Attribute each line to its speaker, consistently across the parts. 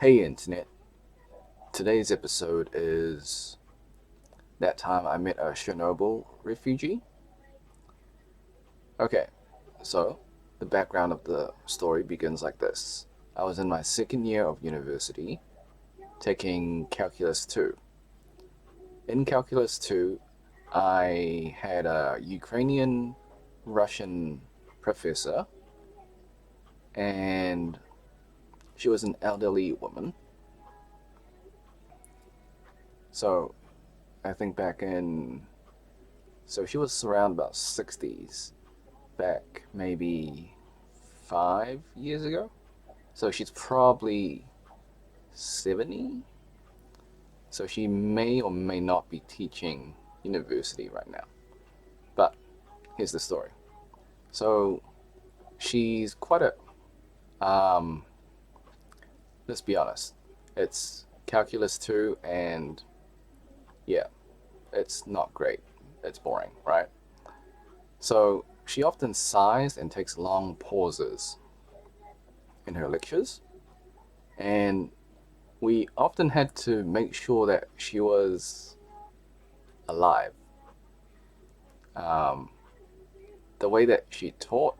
Speaker 1: Hey Internet, today's episode is that time I met a Chernobyl refugee. Okay, so the background of the story begins like this. I was in my second year of university taking Calculus 2. In Calculus 2, I had a Ukrainian Russian professor, and she was an elderly woman. So I think back in, so she was around about 60s back maybe 5 years ago. So she's probably 70. So she may or may not be teaching university right now. But here's the story. So she's quite a, um, let's be honest, it's Calculus 2, and yeah, it's not great. It's boring, right? So she often sighs and takes long pauses in her lectures, and we often had to make sure that she was alive. Um, the way that she taught,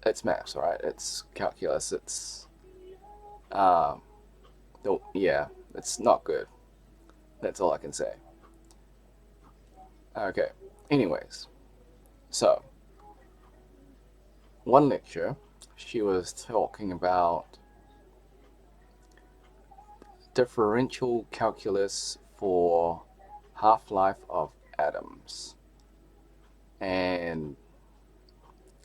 Speaker 1: it's maths, right? It's calculus. Um, yeah, it's not good. That's all I can say. Okay. Anyways, so one lecture, she was talking about differential calculus for half-life of atoms, and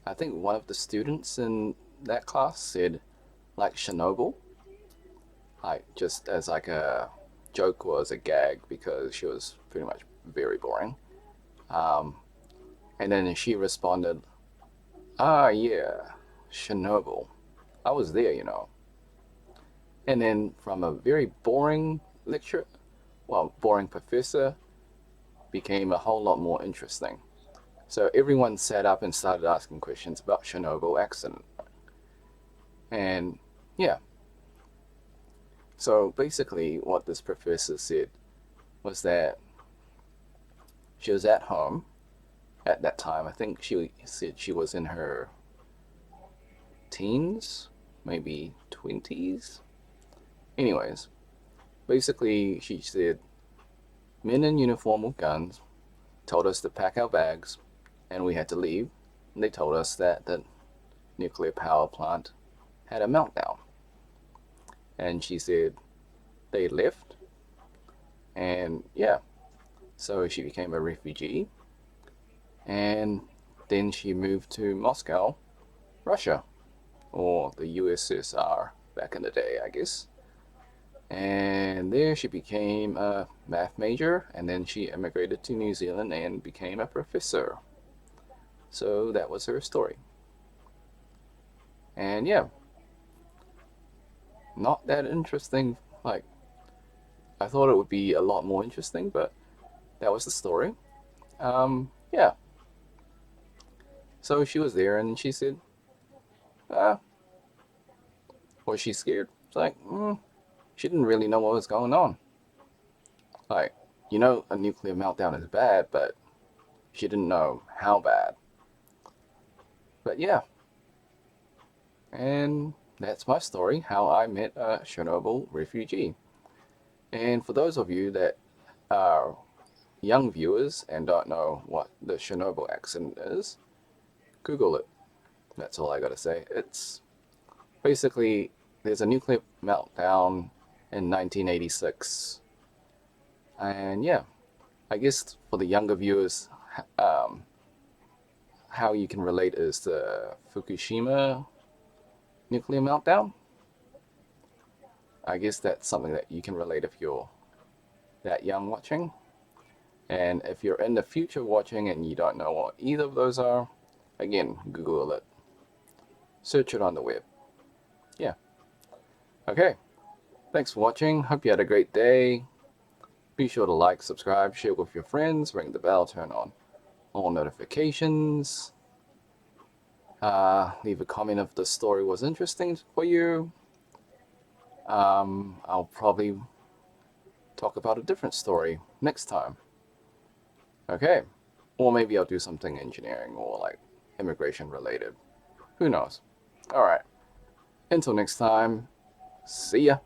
Speaker 1: I think one of the students in that class said like Chernobyl, like just as like a joke or as a gag because she was pretty much very boring. Um, and then she responded, "Ah, yeah, Chernobyl. I was there." And then from a very boring lecture, well, boring professor became a whole lot more interesting. So everyone sat up and started asking questions about Chernobyl accident. And yeah, so basically what this professor said was that she was at home at that time. I think she said she was in her teens, maybe 20s. Anyways, basically, she said men in uniform with guns told us to pack our bags and we had to leave. And they told us that the nuclear power plant had a meltdown. And she said they left, and yeah, so she became a refugee. And then she moved to Moscow, Russia, or the USSR back in the day, I guess. And there she became a math major, and then she emigrated to New Zealand and became a professor. So that was her story. And yeah, not that interesting. Like, I thought it would be a lot more interesting, but that was the story. Yeah. So she was there, and she said, ah, was she scared? It's like, she didn't really know what was going on. Like, a nuclear meltdown is bad, but she didn't know how bad. But yeah, and that's my story, how I met a Chernobyl refugee. And for those of you that are young viewers and don't know what the Chernobyl accident is, Google it. That's all I gotta say. It's basically there's a nuclear meltdown in 1986. And yeah, I guess for the younger viewers, um, how you can relate is the Fukushima nuclear meltdown. I guess that's something that you can relate if you're that young watching. And if you're in the future watching and you don't know what either of those are, again, Google it. Search it on the web. Yeah. Okay. Thanks for watching. Hope you had a great day. Be sure to like, subscribe, share with your friends, ring the bell, turn on all notifications. Leave a comment if the story was interesting for you. I'll probably talk about a different story next time. Okay. Or maybe I'll do something engineering or like immigration related. Who knows? All right. Until next time, see ya.